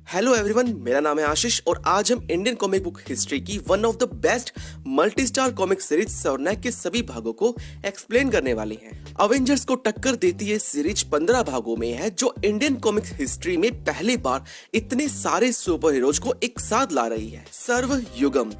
Hello everyone, मेरा नाम है आशीष और आज हम इंडियन कॉमिक बुक हिस्ट्री की one of the best multi star comic series सरनेक के सभी भागों को एक्सप्लेन करने वाले हैं। अवेंजर्स को टक्कर देती ये सीरीज 15 भागों में है, जो इंडियन कॉमिक हिस्ट्री में पहली बार इतने सारे सुपर हीरोज को एक साथ ला रही है। सर्व युगम,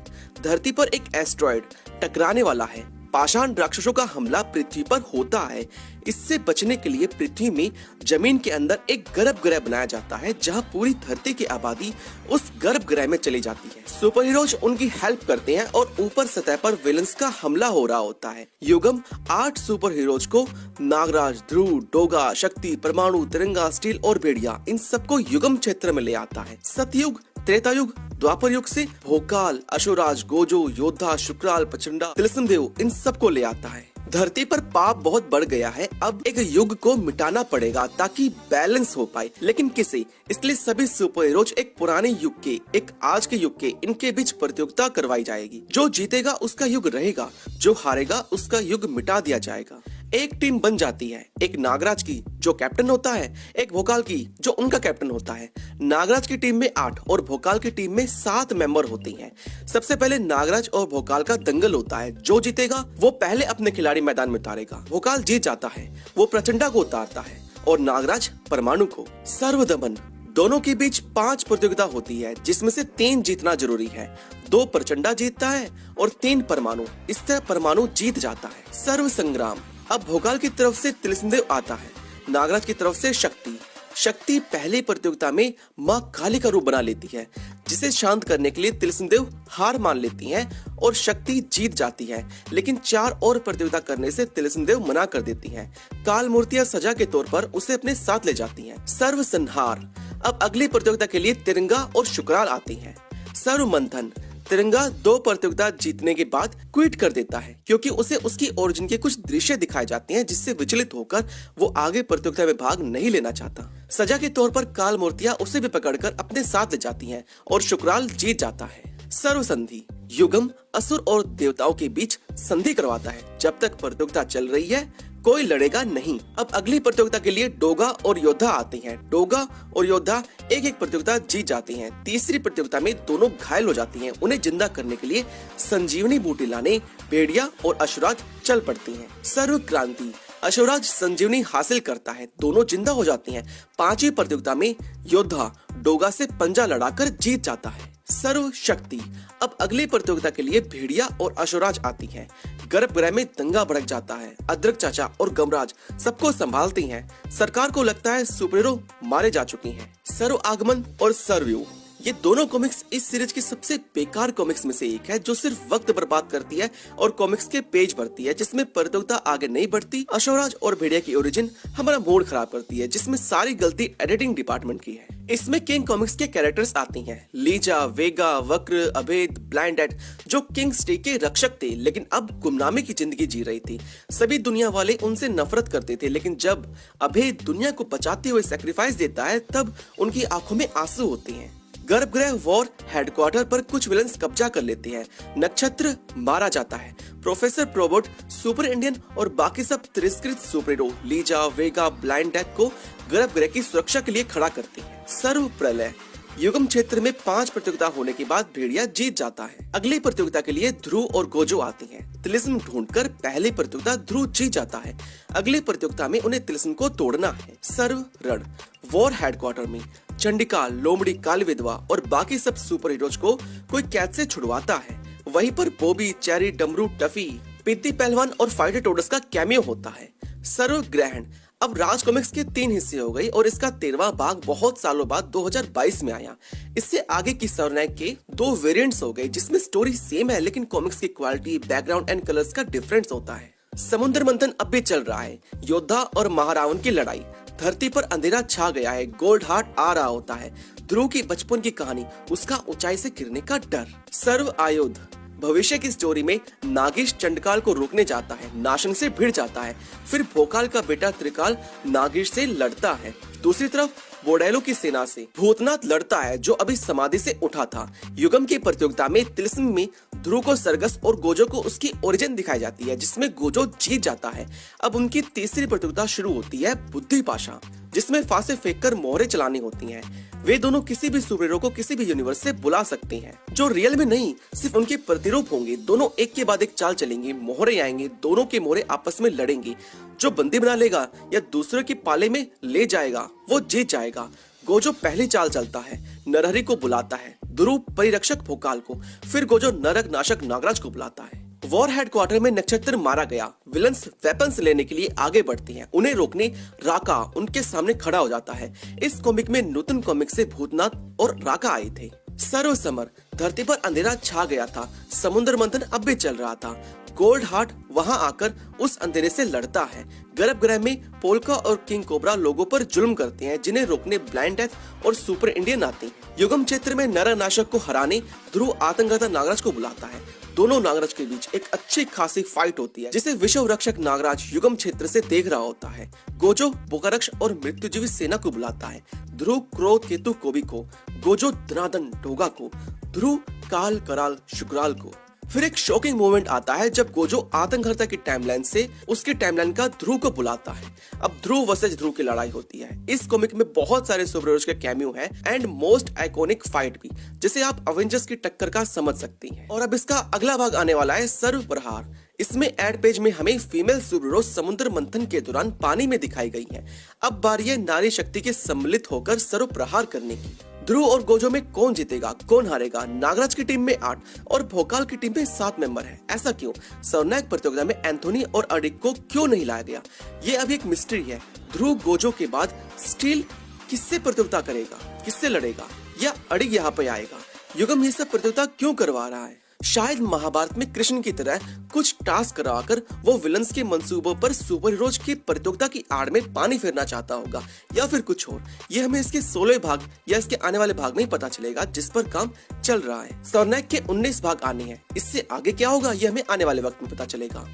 धरती पर एक एस्ट्रॉयड टकराने वाला है। पाषाण राक्षसों का हमला पृथ्वी पर होता है। इससे बचने के लिए पृथ्वी में जमीन के अंदर एक गर्भगृह बनाया जाता है, जहां पूरी धरती की आबादी उस गर्भगृह में चली जाती है। सुपर हीरोज उनकी हेल्प करते हैं और ऊपर सतह पर विलन्स का हमला हो रहा होता है। युगम 8 सुपर हीरोज को नागराज, ध्रुव, डोगा, शक्ति, परमाणु, तिरंगा, स्टील और भेड़िया, इन सबको युगम क्षेत्र में ले आता है। सतयुग, त्रेता युग, द्वापर युग से भोकाल, अशोराज, गोजो, योद्धा, शुक्राल, प्रचंडा, तिलस्मदेव, इन सबको ले आता है। धरती पर पाप बहुत बढ़ गया है, अब एक युग को मिटाना पड़ेगा ताकि बैलेंस हो पाए, लेकिन किसे? इसलिए सभी सुपर हीरोज एक पुराने युग के, एक आज के युग के, इनके बीच प्रतियोगिता करवाई जाएगी। जो जीतेगा उसका युग रहेगा, जो हारेगा उसका युग मिटा दिया जाएगा। एक टीम बन जाती है, एक नागराज की जो कैप्टन होता है, एक भोकाल की जो उनका कैप्टन होता है। नागराज की टीम में 8 और भोकाल की टीम में 7 मेंबर होती हैं। सबसे पहले नागराज और भोकाल का दंगल होता है। जो जीतेगा वो पहले अपने खिलाड़ी मैदान में उतारेगा। भोकाल जीत जाता है, वो प्रचंडा को उतारता है और नागराज परमाणु को। सर्वदमन, दोनों के बीच 5 प्रतियोगिता होती है, जिसमें से 3 जीतना जरूरी है। 2 प्रचंडा जीतता है और 3 परमाणु। इस तरह परमाणु जीत जाता है। सर्व संग्राम, अब भोकाल की तरफ से तिलस्मदेव आता है, नागराज की तरफ से शक्ति। शक्ति पहली प्रतियोगिता में माँ काली का रूप बना लेती है, जिसे शांत करने के लिए तिलस्मदेव हार मान लेती हैं और शक्ति जीत जाती है। लेकिन 4 और प्रतियोगिता करने से तिलस्मदेव मना कर देती हैं। काल मूर्तियां सजा के तौर पर उसे अपने साथ ले जाती हैं। सर्व संहार, अब अगली प्रतियोगिता के लिए तिरंगा और शुक्राल आती हैं। सर्व मंथन, तिरंगा 2 प्रतियोगिता जीतने के बाद क्विट कर देता है, क्योंकि उसे उसकी ओरिजिन के कुछ दृश्य दिखाए जाते हैं, जिससे विचलित होकर वो आगे प्रतियोगिता में भाग नहीं लेना चाहता। सजा के तौर पर काल मूर्तियां उसे भी पकड़कर अपने साथ ले जाती हैं और शुक्राल जीत जाता है। सर्व संधि, युगम असुर और देवताओं के बीच संधि करवाता है। जब तक प्रतियोगिता चल रही है कोई लड़ेगा नहीं। अब अगली प्रतियोगिता के लिए डोगा और योद्धा आते हैं। डोगा और योद्धा एक प्रतियोगिता जीत जाती हैं। तीसरी प्रतियोगिता में दोनों घायल हो जाती हैं। उन्हें जिंदा करने के लिए संजीवनी बूटी लाने भेड़िया और अशोराज चल पड़ती हैं। सर्व क्रांति, अशोराज संजीवनी हासिल करता है, दोनों जिंदा हो जाती हैं। 5वीं प्रतियोगिता में योद्धा डोगा से पंजा लड़ाकर जीत जाता है। सर्व शक्ति, अब अगली प्रतियोगिता के लिए भेड़िया और अशोराज आती हैं। गर्भगृह में दंगा भड़क जाता है। अदरक चाचा और गमराज सबको संभालती हैं। सरकार को लगता है सुपर हीरो मारे जा चुकी हैं। सर्व आगमन और सर्वयुग, ये दोनों कॉमिक्स इस सीरीज की सबसे बेकार कॉमिक्स में से एक है, जो सिर्फ वक्त बर्बाद करती है और कॉमिक्स के पेज भरती है, जिसमें प्रतियोगिता आगे नहीं बढ़ती। अशोराज और भेड़िया की ओरिजिन हमारा मूड खराब करती है, जिसमें सारी गलती एडिटिंग डिपार्टमेंट की है। इसमें किंग कॉमिक्स के कैरेक्टर्स आती हैं, लीजा, वेगा, वक्र, अभेद, ब्लाइंडेड, जो किंग स्टे के रक्षक थे, लेकिन अब गुमनामी की जिंदगी जी रही थी। सभी दुनिया वाले उनसे नफरत करते थे, लेकिन जब अभेद दुनिया को बचाते हुए सेक्रीफाइस देता है, तब उनकी आंखों में आंसू होते हैं। गर्भगृह वॉर हेडक्वार्टर पर कुछ विलन्स कब्जा कर लेते हैं। नक्षत्र मारा जाता है। प्रोफेसर प्रोबोट, सुपर इंडियन और बाकी सब तिरस्कृत सुपर हीरो लीजा, वेगा, ब्लाइंड डेथ को गर्भगृह की सुरक्षा के लिए खड़ा करते हैं। सर्व प्रलय, युगम क्षेत्र में 5 प्रतियोगिता होने के बाद भेड़िया जीत जाता है। अगली प्रतियोगिता के लिए ध्रुव और गोजो आते हैं। तिलिस्म ढूंढकर पहली प्रतियोगिता ध्रुव जीत जाता है। अगली प्रतियोगिता में उन्हें तिलिस्म को तोड़ना है। सर्व रण, वॉर हेडक्वार्टर में चंडिका, लोमड़ी, काली विधवा और बाकी सब सुपर हीरोज को कोई कैद से छुड़वाता है। वहीं पर बॉबी, चेरी, डमरू, टफी, पिद्दी पहलवान और फाइटर टोडस का कैमियो होता है। सर्व ग्रहण, अब राज कॉमिक्स के 3 हिस्से हो गई और इसका 13वां भाग बहुत सालों बाद 2022 में आया। इससे आगे की सरनेक के 2 वेरिएंट्स हो गए, जिसमें स्टोरी सेम है, लेकिन कॉमिक्स की क्वालिटी, बैकग्राउंड एंड कलर्स का डिफरेंस होता है। समुद्र मंथन अब भी चल रहा है। योद्धा और महारावण की लड़ाई, धरती पर अंधेरा छा गया है। गोल्ड हार्ट आ रहा होता है। ध्रुव की बचपन की कहानी, उसका ऊंचाई से गिरने का डर। सर्व आयुध, भविष्य की स्टोरी में नागेश चंडकाल को रोकने जाता है, नाशंग से भिड़ जाता है। फिर भोकाल का बेटा त्रिकाल नागेश से लड़ता है। दूसरी तरफ बोडेलो की सेना से भूतनाथ लड़ता है, जो अभी समाधि से उठा था। युगम की प्रतियोगिता में तिलिस्म में ध्रुव को सरगस और गोजो को उसकी ओरिजिन दिखाई जाती है, जिसमें गोजो जीत जाता है। अब उनकी तीसरी प्रतियोगिता शुरू होती है, बुद्धि पाशा, जिसमें फांसे फेंककर मोहरे चलानी होती हैं। वे दोनों किसी भी सुपर हीरो को किसी भी यूनिवर्स से बुला सकती हैं, जो रियल में नहीं सिर्फ उनके प्रतिरूप होंगे। दोनों एक के बाद एक चाल चलेंगे, मोहरे आएंगे, दोनों के मोहरे आपस में लड़ेंगे। जो बंदी बना लेगा या दूसरे के पाले में ले जाएगा वो जीत जाएगा। गोजो पहली चाल चलता है, नरहरि को बुलाता है, ध्रुव परिरक्षक भोकाल को, फिर गोजो नरक नाशक नागराज को बुलाता है। वॉर हेडक्वार्टर में नक्षत्र मारा गया। विलन्स वेपन्स लेने के लिए आगे बढ़ती हैं। उन्हें रोकने राका उनके सामने खड़ा हो जाता है। इस कॉमिक में नूतन कॉमिक से भूतनाथ और राका आए थे। सर्व समर, धरती पर अंधेरा छा गया था। समुद्र मंथन अब भी चल रहा था। गोल्ड हार्ट वहां आकर उस अंधेरे से लड़ता है। गर्भगृह में पोल्का और किंग कोबरा लोगों पर जुल्म करते हैं, जिन्हें रोकने ब्लाइंड डेथ और सुपर इंडियन आते हैं। युगम क्षेत्र में नरनाशक को हराने ध्रुव आतंकदाता नागराज को बुलाता है। दोनों नागराज के बीच एक अच्छी खासी फाइट होती है, जिसे विश्व रक्षक नागराज युगम क्षेत्र से देख रहा होता है। गोजो बोकारक्ष और मृत्युजीवी सेना को बुलाता है। ध्रुव क्रोध केतु कोबी को, गोजो धनादन डोगा को, ध्रुव काल कराल शुक्राल को। फिर एक शॉकिंग मोमेंट आता है जब गोजो आतंकहर्ता की टाइमलाइन से उसकी टाइमलाइन का ध्रुव को बुलाता है। अब ध्रुव वर्सेस ध्रुव की लड़ाई होती है। इस कॉमिक में बहुत सारे सुपर हीरोज के कैमियो है एंड मोस्ट आइकॉनिक फाइट भी, जिसे आप अवेंजर्स की टक्कर का समझ सकती हैं। और अब इसका अगला भाग आने वाला है सर्व प्रहार। इसमें एड पेज में हमें फीमेल सुपर हीरो समुद्र मंथन के दौरान पानी में दिखाई गई है। अब बारी है नारी शक्ति के सम्मिलित होकर सर्व प्रहार करने की। ध्रुव और गोजो में कौन जीतेगा, कौन हारेगा? नागराज की टीम में 8 और भोकाल की टीम में 7 मेंबर हैं। ऐसा क्यों? सर्वनायक प्रतियोगिता में एंथोनी और अडिक को क्यों नहीं लाया गया? ये अभी एक मिस्ट्री है। ध्रुव गोजो के बाद स्टील किससे प्रतियोगिता करेगा, किससे लड़ेगा, या अडिक यहाँ पे आएगा? युगम ये सब प्रतियोगिता क्यों करवा रहा है? शायद महाभारत में कृष्ण की तरह कुछ टास्क कराकर वो विलन्स के मंसूबों पर सुपर हीरोज की प्रतियोगिता की आड़ में पानी फेरना चाहता होगा, या फिर कुछ और। ये हमें इसके 16वें भाग या इसके आने वाले भाग में ही पता चलेगा, जिस पर काम चल रहा है। सर्वनायक के 19 भाग आने हैं। इससे आगे क्या होगा ये हमें आने वाले वक्त में पता चलेगा।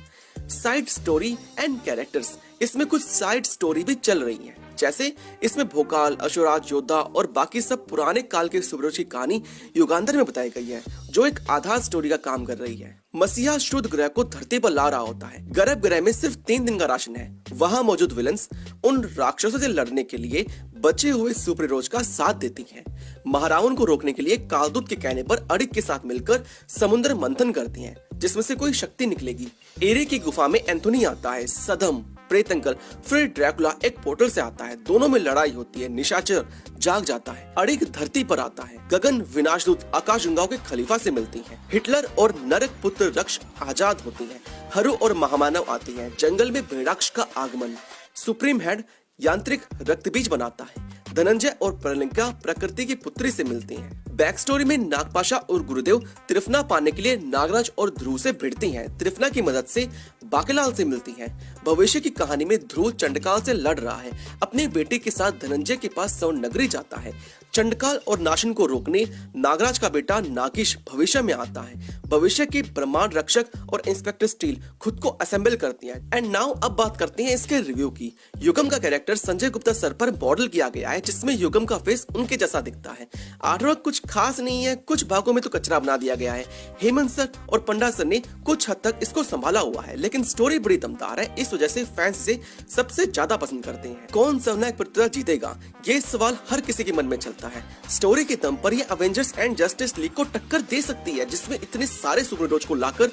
साइड स्टोरी एंड कैरेक्टर्स, इसमें कुछ साइड स्टोरी भी चल रही है। जैसे इसमें भोकाल, अशोराज, योद्धा और बाकी सब पुराने काल के सुपरहीरोज की कहानी युगांधर में बताई गई है, जो एक आधार स्टोरी का काम कर रही है। मसीहा शुद्ध ग्रह को धरती पर ला रहा होता है। गर्भगृह में सिर्फ 3 दिन का राशन है। वहाँ मौजूद विलन्स उन राक्षसों से लड़ने के लिए बचे हुए सुपर हीरोज का साथ देती हैं। महारावण को रोकने के लिए कालदूत के कहने पर अडिक के साथ मिलकर समुद्र मंथन करती हैं, जिसमें से कोई शक्ति निकलेगी। एरे की गुफा में एंथोनी आता है, सदम, प्रेत अंकल, फिर ड्रैकुला एक पोर्टल से आता है। दोनों में लड़ाई होती है। निशाचर जाग जाता है। अडिक धरती पर आता है। गगन विनाशदूत आकाशगंगाओं के खलीफा से मिलती हैं। हिटलर और नरक पुत्र रक्ष आजाद होती हैं। हरु और महामानव आती हैं। जंगल में भेड़ाक्ष का आगमन। सुप्रीम हेड यांत्रिक रक्तबीज बनाता है। धनंजय और प्रलंका प्रकृति की पुत्री से मिलती हैं। बैक स्टोरी में नागपाशा और गुरुदेव त्रिफना पाने के लिए नागराज और ध्रुव से भिड़ती हैं। त्रिफना की मदद से बाकेलाल से मिलती हैं। भविष्य की कहानी में ध्रुव चंडकाल से लड़ रहा है। अपनी बेटी के साथ धनंजय के पास स्वर्ण नगरी जाता है। चंडकाल और नाशन को रोकने नागराज का बेटा नागिश भविष्य में आता है। भविष्य के ब्रह्मांड रक्षक और इंस्पेक्टर स्टील खुद को असेंबल करती हैं। एंड नाउ अब बात करते हैं इसके रिव्यू की। युगम का कैरेक्टर संजय गुप्ता सर पर मॉडल किया गया है, जिसमें युगम का फेस उनके जैसा दिखता है। आर्टवर्क कुछ खास नहीं है, कुछ भागों में तो कचरा बना दिया गया है। हेमंत सर और पंडा सर ने कुछ हद तक इसको संभाला हुआ है, लेकिन स्टोरी बड़ी दमदार है। इस वजह से फैंस इसे सबसे ज्यादा पसंद करते हैं। कौन सर्वनायक प्रतियोगिता जीतेगा, ये सवाल हर किसी के मन में चलता है। स्टोरी के दम पर ये अवेंजर्स एंड जस्टिस लीग को टक्कर दे सकती है, जिसमें इतने सारे सुपर हीरोज को लाकर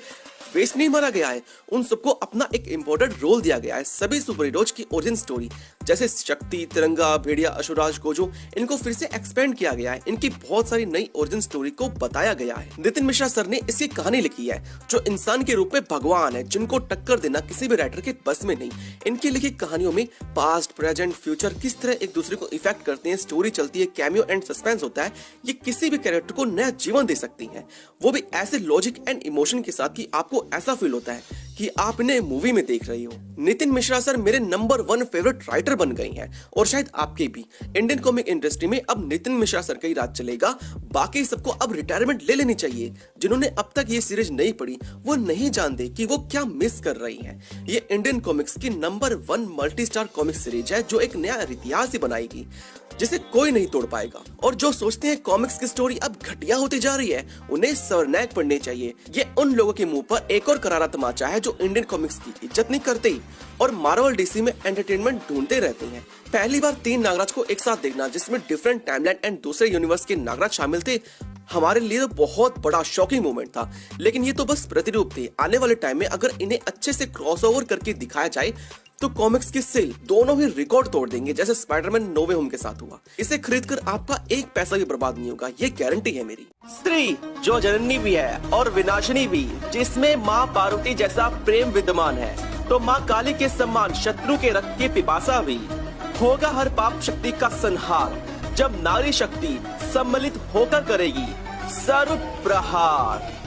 वेस्ट नहीं मारा गया है। उन सबको अपना एक इम्पोर्टेंट रोल दिया गया है। सभी सुपर हीरोज की ओरिजिन स्टोरी जैसे शक्ति, तिरंगा, भेड़िया, अशुराज, गोजो, इनको फिर से एक्सपेंड किया गया है। इनकी बहुत सारी नई ओरिजिन स्टोरी को बताया गया है। नितिन मिश्रा सर ने इसकी कहानी लिखी है, जो इंसान के रूप में भगवान है, जिनको टक्कर देना किसी भी राइटर के बस में नहीं। इनकी लिखी कहानियों में पास्ट, प्रेजेंट, फ्यूचर किस तरह एक दूसरे को इफेक्ट करते हैं, स्टोरी चलती है, कैमियो एंड सस्पेंस होता है। ये किसी भी कैरेक्टर को नया जीवन दे सकती है, वो भी ऐसे लॉजिक एंड इमोशन के साथ कि आपको ऐसा फील होता है कि आप इन्हें मूवी में देख रही हो। नितिन मिश्रा सर मेरे नंबर 1 फेवरेट राइटर बन गए हैं, और शायद आपके भी। इंडियन कॉमिक इंडस्ट्री में अब नितिन मिश्रा सर का ही राज चलेगा। बाकी सबको अब रिटायरमेंट ले लेनी चाहिए। जिन्होंने अब तक ये सीरीज नहीं पढ़ी, वो नहीं जानते कि वो क्या मिस कर रही हैं। ये इंडियन कॉमिक्स की number 1 multi star comic series है, जो एक नया इतिहास ही बनाएगी, जिसे कोई नहीं तोड़ पाएगा। और जो सोचते हैं कॉमिक्स की स्टोरी अब घटिया होती जा रही है, उन्हें सर्वनायक पढ़ने चाहिए। ये उन लोगों के मुंह पर एक और करारा तमाचा है जो इंडियन कॉमिक्स की इज्जत नहीं करते और मार्वल, डीसी में एंटरटेनमेंट ढूंढते रहते हैं। पहली बार 3 नागराज को एक साथ देखना जिसमें डिफरेंट टाइमलाइन एंड दूसरे यूनिवर्स के नागराज शामिल थे, हमारे लिए तो बहुत बड़ा शॉकिंग मोमेंट था। लेकिन ये तो बस प्रतिरूप थे। आने वाले टाइम में अगर इन्हें अच्छे से क्रॉसओवर करके दिखाया जाए तो कॉमिक्स की सेल दोनों ही रिकॉर्ड तोड़ देंगे, जैसे स्पाइडरमैन नो वे होम के साथ हुआ। इसे खरीदकर आपका एक पैसा भी बर्बाद नहीं होगा, ये गारंटी है मेरी। स्त्री जो जननी भी है और विनाशिनी भी, जिसमें माँ पार्वती जैसा प्रेम विद्यमान है, तो माँ काली के सम्मान शत्रु के रक्त की पिपासा भी। होगा हर पाप शक्ति का संहार जब नारी शक्ति सम्मिलित होकर करेगी सर्व प्रहार।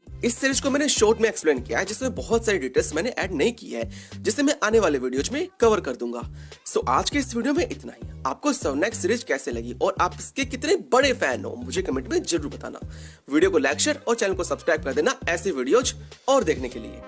इस सीरीज को मैंने शॉर्ट में एक्सप्लेन किया है, जिसमें बहुत सारी डिटेल्स मैंने ऐड नहीं की है, जिसे मैं आने वाले वीडियोज में कवर कर दूंगा। सो आज के इस वीडियो में इतना ही। आपको सर्वनेक सीरीज कैसे लगी और आप इसके कितने बड़े फैन हो, मुझे कमेंट में जरूर बताना। वीडियो को लाइक शेयर और चैनल को सब्सक्राइब कर देना ऐसे वीडियोज और देखने के लिए।